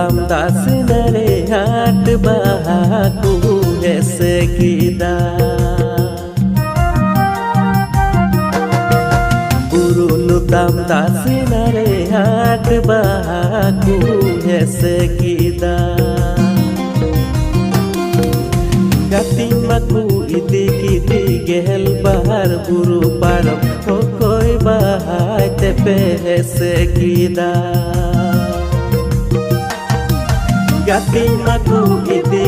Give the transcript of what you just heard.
tam dasinare hat bahaku hesekida Burulu tam dasinare hat bahaku hesekida Gatimaku idikiti gehel bahar buru param Hokoi bahai tepe hesekida Gatimaku idikiti